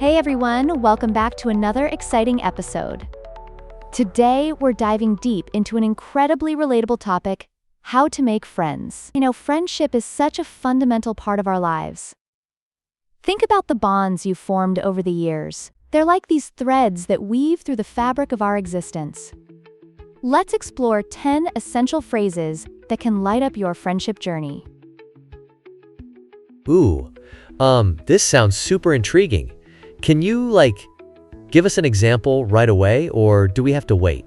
Hey everyone, welcome back to another exciting episode. Today, we're diving deep into an incredibly relatable topic, how to make friends. Friendship is such a fundamental part of our lives. Think about the bonds you've formed over the years. They're like these threads that weave through the fabric of our existence. Let's explore 10 essential phrases that can light up your friendship journey. Ooh, this sounds super intriguing. Can you, give us an example right away, or do we have to wait?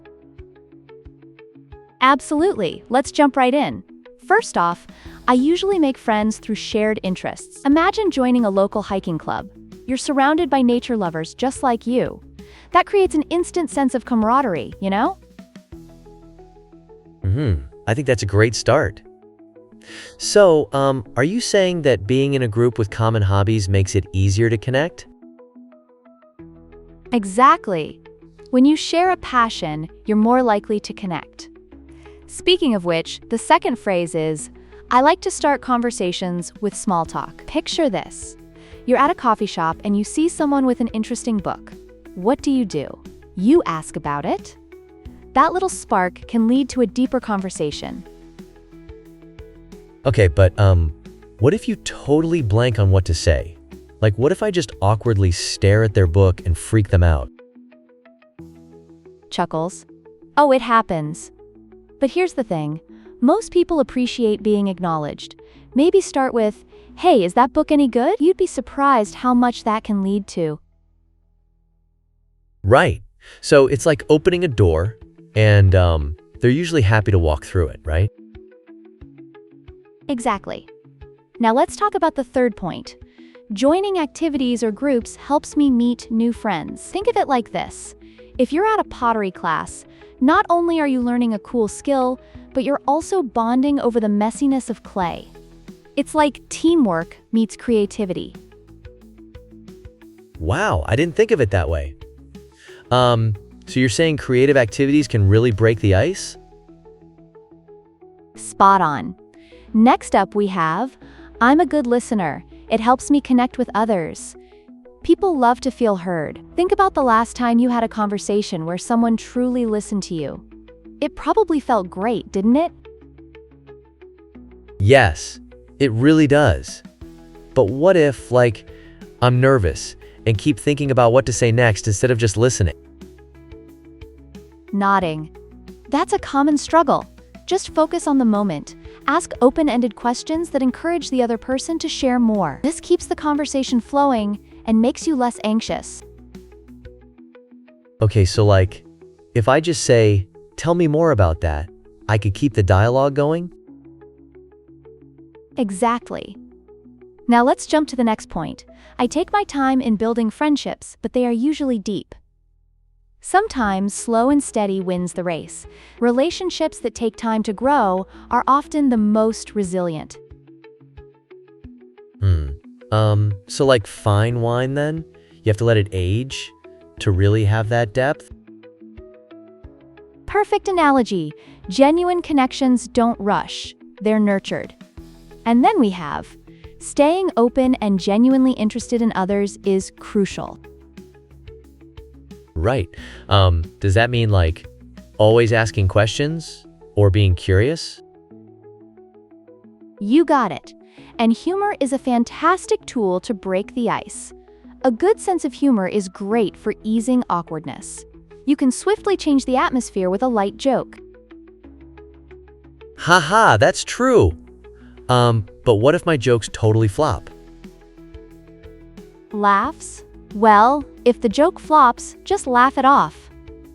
Absolutely. Let's jump right in. First off, I usually make friends through shared interests. Imagine joining a local hiking club. You're surrounded by nature lovers just like you. That creates an instant sense of camaraderie, you know? I think that's a great start. So, are you saying that being in a group with common hobbies makes it easier to connect? Exactly. When you share a passion, you're more likely to connect. Speaking of which, the second phrase is, I like to start conversations with small talk. Picture this. You're at a coffee shop and you see someone with an interesting book. What do? You ask about it. That little spark can lead to a deeper conversation. Okay, but what if you totally blank on what to say? What if I just awkwardly stare at their book and freak them out? Chuckles. Oh, it happens. But here's the thing. Most people appreciate being acknowledged. Maybe start with, hey, is that book any good? You'd be surprised how much that can lead to. Right. So it's like opening a door, and they're usually happy to walk through it, right? Exactly. Now let's talk about the third point. Joining activities or groups helps me meet new friends. Think of it like this. If you're at a pottery class, not only are you learning a cool skill, but you're also bonding over the messiness of clay. It's like teamwork meets creativity. Wow, I didn't think of it that way. So you're saying creative activities can really break the ice? Spot on. Next up we have, I'm a good listener. It helps me connect with others. People love to feel heard. Think about the last time you had a conversation where someone truly listened to you. It probably felt great, didn't it? Yes, it really does. But what if, I'm nervous and keep thinking about what to say next instead of just listening? Nodding. That's a common struggle. Just focus on the moment. Ask open-ended questions that encourage the other person to share more. This keeps the conversation flowing and makes you less anxious. Okay, so if I just say, tell me more about that, I could keep the dialogue going? Exactly. Now let's jump to the next point. I take my time in building friendships, but they are usually deep. Sometimes slow and steady wins the race. Relationships that take time to grow are often the most resilient. So fine wine then? You have to let it age to really have that depth? Perfect analogy. Genuine connections don't rush. They're nurtured. And then we have, staying open and genuinely interested in others is crucial. Right. Does that mean always asking questions or being curious? You got it. And humor is a fantastic tool to break the ice. A good sense of humor is great for easing awkwardness. You can swiftly change the atmosphere with a light joke. Haha, that's true. But what if my jokes totally flop? Laughs? Well, if the joke flops, just laugh it off.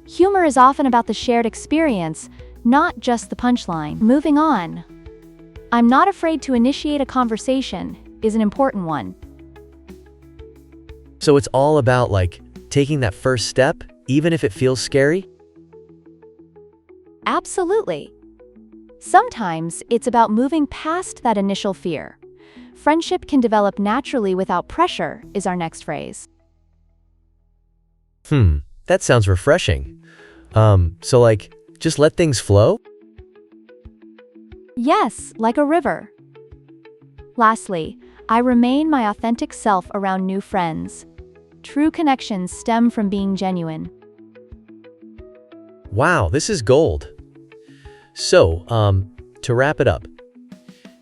Humor is often about the shared experience, not just the punchline. Moving on. I'm not afraid to initiate a conversation is an important one. So it's all about taking that first step, even if it feels scary? Absolutely. Sometimes it's about moving past that initial fear. Friendship can develop naturally without pressure is our next phrase. That sounds refreshing. So just let things flow? Yes, like a river. Lastly, I remain my authentic self around new friends. True connections stem from being genuine. Wow, this is gold. So, to wrap it up,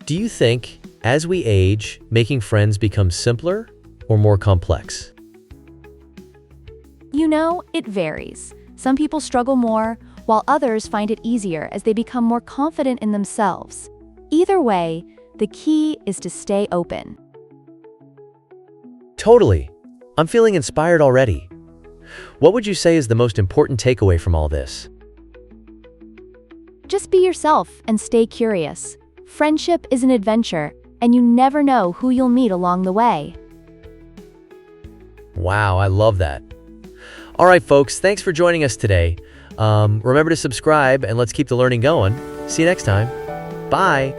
do you think, as we age, making friends becomes simpler or more complex? You know, it varies. Some people struggle more, while others find it easier as they become more confident in themselves. Either way, the key is to stay open. Totally. I'm feeling inspired already. What would you say is the most important takeaway from all this? Just be yourself and stay curious. Friendship is an adventure, and you never know who you'll meet along the way. Wow, I love that. All right, folks, thanks for joining us today. Remember to subscribe, and let's keep the learning going. See you next time. Bye.